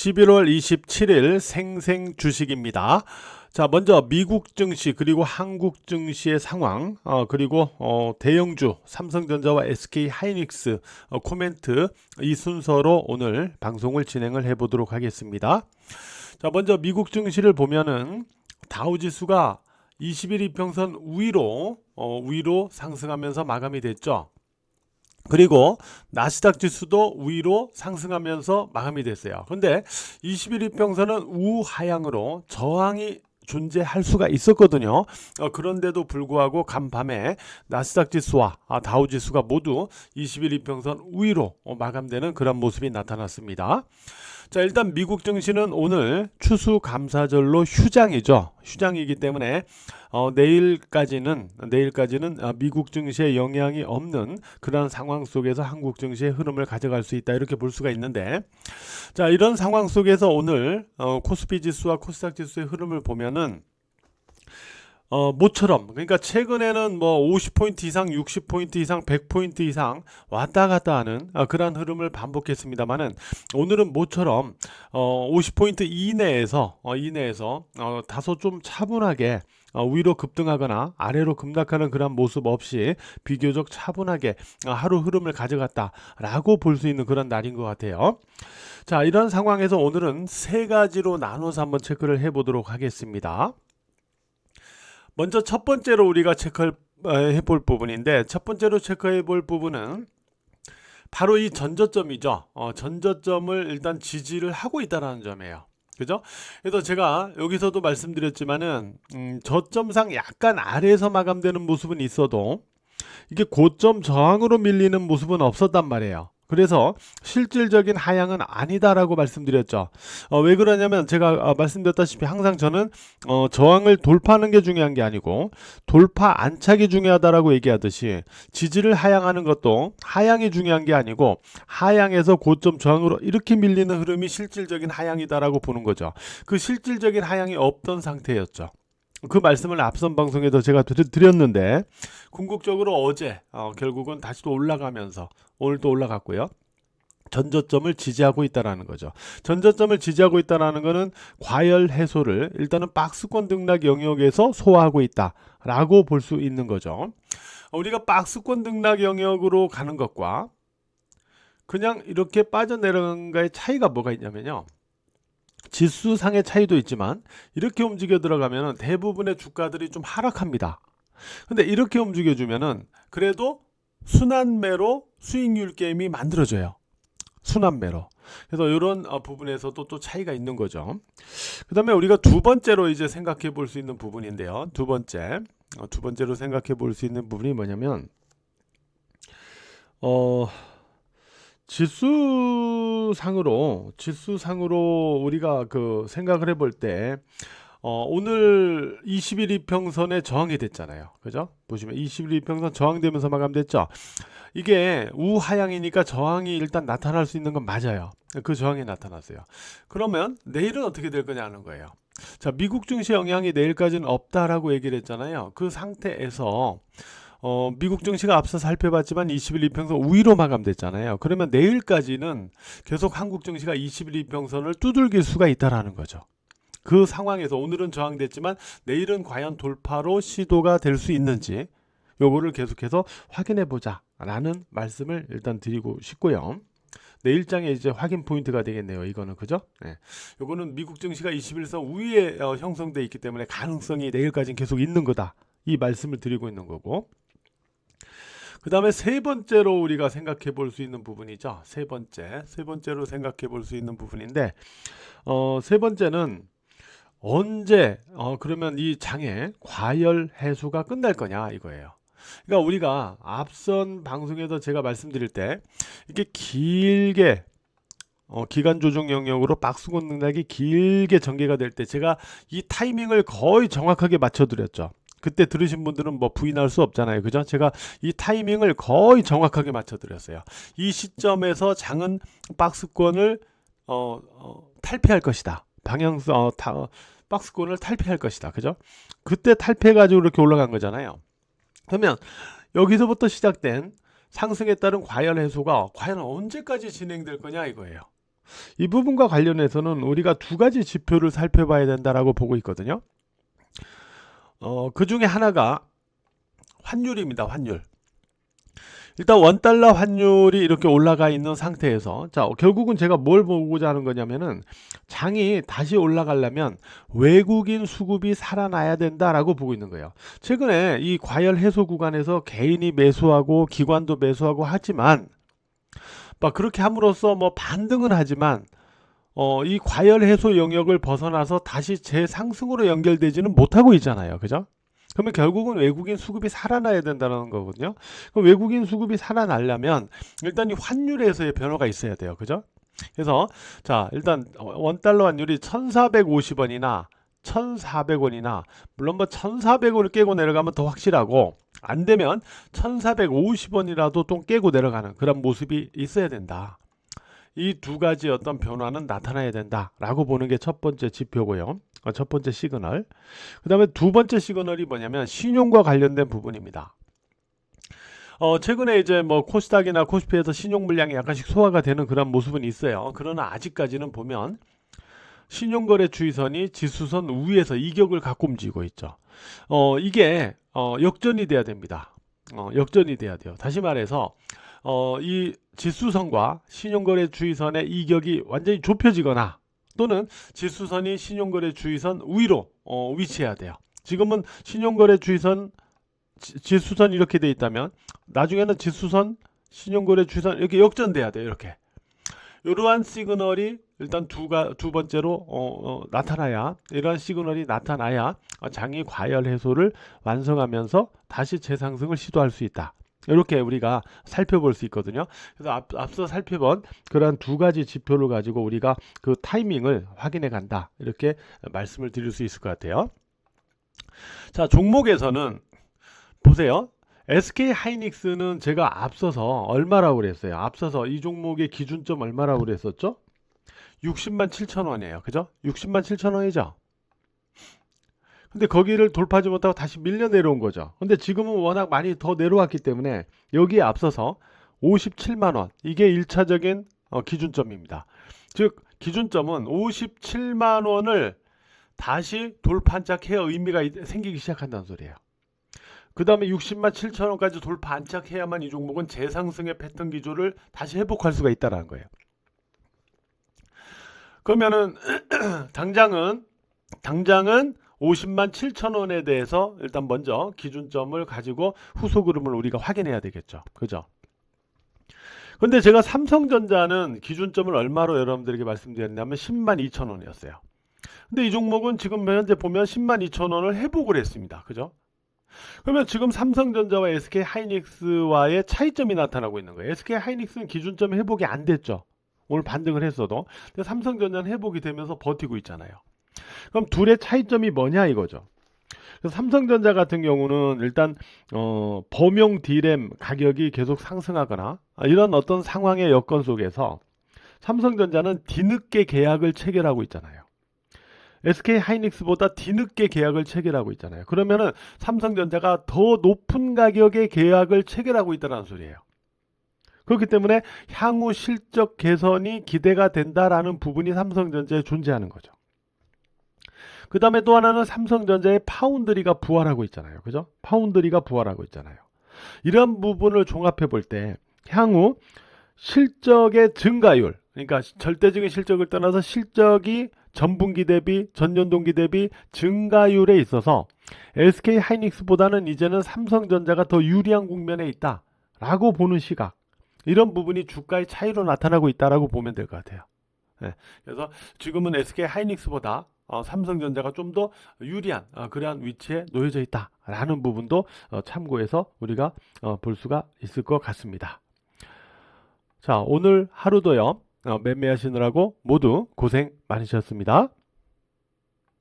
11월 27일 생생 주식입니다. 자, 먼저 미국 증시 그리고 한국 증시의 상황, 그리고 대형주 삼성전자와 SK 하이닉스 코멘트 이 순서로 오늘 방송을 진행을 해 보도록 하겠습니다. 자, 먼저 미국 증시를 보면은 다우 지수가 20일 이평선 위로 상승하면서 마감이 됐죠. 그리고 나스닥 지수도 위로 상승하면서 마감이 됐어요. 근데 21 이평선은 우하향으로 저항이 존재할 수가 있었거든요. 그런데도 불구하고 간밤에 나스닥 지수와 다우 지수가 모두 21 이평선 위로 마감되는 그런 모습이 나타났습니다. 자, 일단 미국 증시는 오늘 추수감사절로 휴장이죠. 휴장이기 때문에 내일까지는 미국 증시에 영향이 없는 그런 상황 속에서 한국 증시의 흐름을 가져갈 수 있다, 이렇게 볼 수가 있는데, 자, 이런 상황 속에서 오늘 코스피 지수와 코스닥 지수의 흐름을 보면은 모처럼, 그러니까 최근에는 뭐 50포인트 이상, 60포인트 이상, 100포인트 이상 왔다 갔다 하는 그러한 흐름을 반복했습니다만은, 오늘은 모처럼 50포인트 이내에서 다소 좀 차분하게 위로 급등하거나 아래로 급락하는 그런 모습 없이 비교적 차분하게 하루 흐름을 가져갔다라고 볼 수 있는 그런 날인 것 같아요. 자, 이런 상황에서 오늘은 세 가지로 나눠서 한번 체크를 해 보도록 하겠습니다. 먼저 첫 번째로 우리가 체크해 볼 부분인데, 첫 번째로 체크해 볼 부분은 바로 이 전저점이죠. 전저점을 일단 지지를 하고 있다는 점이에요. 그죠? 그래서 제가 여기서도 말씀드렸지만은 저점상 약간 아래에서 마감되는 모습은 있어도 이게 고점 저항으로 밀리는 모습은 없었단 말이에요. 그래서 실질적인 하향은 아니다라고 말씀드렸죠. 왜 그러냐면 제가 말씀드렸다시피 항상 저는 저항을 돌파하는 게 중요한 게 아니고 돌파 안착이 중요하다라고 얘기하듯이, 지지를 하향하는 것도 하향이 중요한 게 아니고 하향에서 고점 저항으로 이렇게 밀리는 흐름이 실질적인 하향이다라고 보는 거죠. 그 실질적인 하향이 없던 상태였죠. 그 말씀을 앞선 방송에도 제가 드렸는데, 궁극적으로 어제 결국은 다시 또 올라가면서 오늘 또 올라갔고요. 전저점을 지지하고 있다라는 거죠. 전저점을 지지하고 있다라는 거는 과열 해소를 일단은 박스권 등락 영역에서 소화하고 있다라고 볼 수 있는 거죠. 우리가 박스권 등락 영역으로 가는 것과 그냥 이렇게 빠져내려가는 거의 차이가 뭐가 있냐면요. 지수상의 차이도 있지만 이렇게 움직여 들어가면 대부분의 주가들이 좀 하락합니다. 근데 이렇게 움직여주면은 그래도 순환매로 수익률 게임이 만들어져요. 순환매로. 그래서 이런 부분에서도 또 차이가 있는 거죠. 그 다음에 우리가 두 번째로 이제 생각해 볼 수 있는 부분인데요. 두 번째로 생각해 볼 수 있는 부분이 뭐냐면, 지수상으로 우리가 그 생각을 해볼 때, 오늘 21 이평선에 저항이 됐잖아요. 그죠? 보시면 21 이평선 저항되면서 마감됐죠. 이게 우하향이니까 저항이 일단 나타날 수 있는 건 맞아요. 그 저항이 나타났어요. 그러면 내일은 어떻게 될 거냐는 거예요. 자, 미국 증시 영향이 내일까지는 없다라고 얘기를 했잖아요. 그 상태에서 미국 증시가 앞서 살펴봤지만 21 이평선 위로 마감됐잖아요. 그러면 내일까지는 계속 한국 증시가 21 이평선을 두들길 수가 있다라는 거죠. 그 상황에서 오늘은 저항됐지만 내일은 과연 돌파로 시도가 될 수 있는지, 요거를 계속해서 확인해 보자 라는 말씀을 일단 드리고 싶고요. 내일장에 이제 확인 포인트가 되겠네요. 이거는, 그죠? 네. 요거는 미국 증시가 21선 위에 형성돼 있기 때문에 가능성이 내일까지는 계속 있는 거다, 이 말씀을 드리고 있는 거고, 그 다음에 세 번째로 우리가 생각해 볼 수 있는 부분이죠. 세 번째로 생각해 볼 수 있는 부분인데, 세 번째는 언제 그러면 이 장의 과열 해소가 끝날 거냐, 이거예요. 그러니까 우리가 앞선 방송에서 제가 말씀드릴 때 이게 길게 기간 조정 영역으로 박스권 등락이 길게 전개가 될 때 제가 이 타이밍을 거의 정확하게 맞춰 드렸죠. 그때 들으신 분들은 뭐 부인할 수 없잖아요. 그죠? 제가 이 타이밍을 거의 정확하게 맞춰 드렸어요. 이 시점에서 장은 박스권을 탈피할 것이다. 박스권을 탈피할 것이다. 그죠? 그때 탈피해가지고 이렇게 올라간 거잖아요. 그러면 여기서부터 시작된 상승에 따른 과열 해소가 과연 언제까지 진행될 거냐, 이거예요. 이 부분과 관련해서는 우리가 두 가지 지표를 살펴봐야 된다라고 보고 있거든요. 그 중에 하나가 환율입니다. 환율. 일단 원달러 환율이 이렇게 올라가 있는 상태에서, 자, 결국은 제가 뭘 보고자 하는 거냐면은 장이 다시 올라가려면 외국인 수급이 살아나야 된다라고 보고 있는 거예요. 최근에 이 과열 해소 구간에서 개인이 매수하고 기관도 매수하고 하지만 막 그렇게 함으로써 뭐 반등은 하지만 이 과열 해소 영역을 벗어나서 다시 재상승으로 연결되지는 못하고 있잖아요. 그죠? 그러면 결국은 외국인 수급이 살아나야 된다는 거거든요. 그럼 외국인 수급이 살아나려면 일단 이 환율에서의 변화가 있어야 돼요. 그죠? 그래서 자, 일단 원달러 환율이 1,450원이나 1,400원이나 물론 뭐 1,400원을 깨고 내려가면 더 확실하고 안 되면 1,450원이라도 또 깨고 내려가는 그런 모습이 있어야 된다. 이 두 가지 어떤 변화는 나타나야 된다라고 보는 게 첫 번째 지표고요. 첫 번째 시그널. 그 다음에 두 번째 시그널이 뭐냐면 신용과 관련된 부분입니다. 최근에 이제 뭐 코스닥이나 코스피에서 신용 물량이 약간씩 소화가 되는 그런 모습은 있어요. 그러나 아직까지는 보면 신용거래 주의선이 지수선 위에서 이격을 갖고 움직이고 있죠. 이게 역전이 돼야 됩니다. 역전이 돼야 돼요. 다시 말해서 이 지수선과 신용거래 주의선의 이격이 완전히 좁혀지거나 또는 지수선이 신용거래 주의선 위로 위치해야 돼요. 지금은 신용거래 주의선 지수선 이렇게 돼 있다면 나중에는 지수선 신용거래 주의선 이렇게 역전돼야 돼요. 이렇게 이러한 시그널이 일단 두 번째로 나타나야, 이러한 시그널이 나타나야 장이 과열 해소를 완성하면서 다시 재상승을 시도할 수 있다. 이렇게 우리가 살펴볼 수 있거든요. 그래서 앞서 살펴본 그러한 두 가지 지표를 가지고 우리가 그 타이밍을 확인해 간다. 이렇게 말씀을 드릴 수 있을 것 같아요. 자, 종목에서는 보세요. SK 하이닉스는 제가 앞서서 얼마라고 그랬어요? 앞서서 이 종목의 기준점 얼마라고 그랬었죠? 60만 7천 원이에요. 그죠? 60만 7천 원이죠? 근데 거기를 돌파하지 못하고 다시 밀려 내려온 거죠. 근데 지금은 워낙 많이 더 내려왔기 때문에 여기에 앞서서 57만 원, 이게 1차적인 기준점입니다. 즉 기준점은 57만 원을 다시 돌파한짝해야 의미가 생기기 시작한다는 소리예요. 그 다음에 60만 7천 원까지 돌파 안착해야만 이 종목은 재상승의 패턴 기조를 다시 회복할 수가 있다는 거예요. 그러면은 당장은 50만 7천 원에 대해서 일단 먼저 기준점을 가지고 후속 흐름을 우리가 확인해야 되겠죠. 그죠? 근데 제가 삼성전자는 기준점을 얼마로 여러분들에게 말씀드렸냐면 10만 2천 원이었어요. 근데 이 종목은 지금 현재 보면 10만 2천 원을 회복을 했습니다. 그죠? 그러면 지금 삼성전자와 SK 하이닉스와의 차이점이 나타나고 있는 거예요. SK 하이닉스는 기준점 회복이 안 됐죠. 오늘 반등을 했어도. 근데 삼성전자는 회복이 되면서 버티고 있잖아요. 그럼 둘의 차이점이 뭐냐 이거죠. 그래서 삼성전자 같은 경우는 일단 범용 D램 가격이 계속 상승하거나 이런 어떤 상황의 여건 속에서 삼성전자는 뒤늦게 계약을 체결하고 있잖아요. SK 하이닉스보다 뒤늦게 계약을 체결하고 있잖아요. 그러면은 삼성전자가 더 높은 가격의 계약을 체결하고 있다는 소리예요. 그렇기 때문에 향후 실적 개선이 기대가 된다라는 부분이 삼성전자에 존재하는 거죠. 그 다음에 또 하나는 삼성전자의 파운드리가 부활하고 있잖아요. 그죠? 파운드리가 부활하고 있잖아요. 이런 부분을 종합해 볼 때 향후 실적의 증가율, 그러니까 절대적인 실적을 떠나서 실적이 전분기 대비, 전년동기 대비 증가율에 있어서 SK 하이닉스보다는 이제는 삼성전자가 더 유리한 국면에 있다라고 보는 시각, 이런 부분이 주가의 차이로 나타나고 있다라고 보면 될 것 같아요. 네, 그래서 지금은 SK 하이닉스보다 삼성전자가 좀 더 유리한 그러한 위치에 놓여져 있다라는 부분도 참고해서 우리가 볼 수가 있을 것 같습니다. 자, 오늘 하루도요 매매하시느라고 모두 고생 많으셨습니다.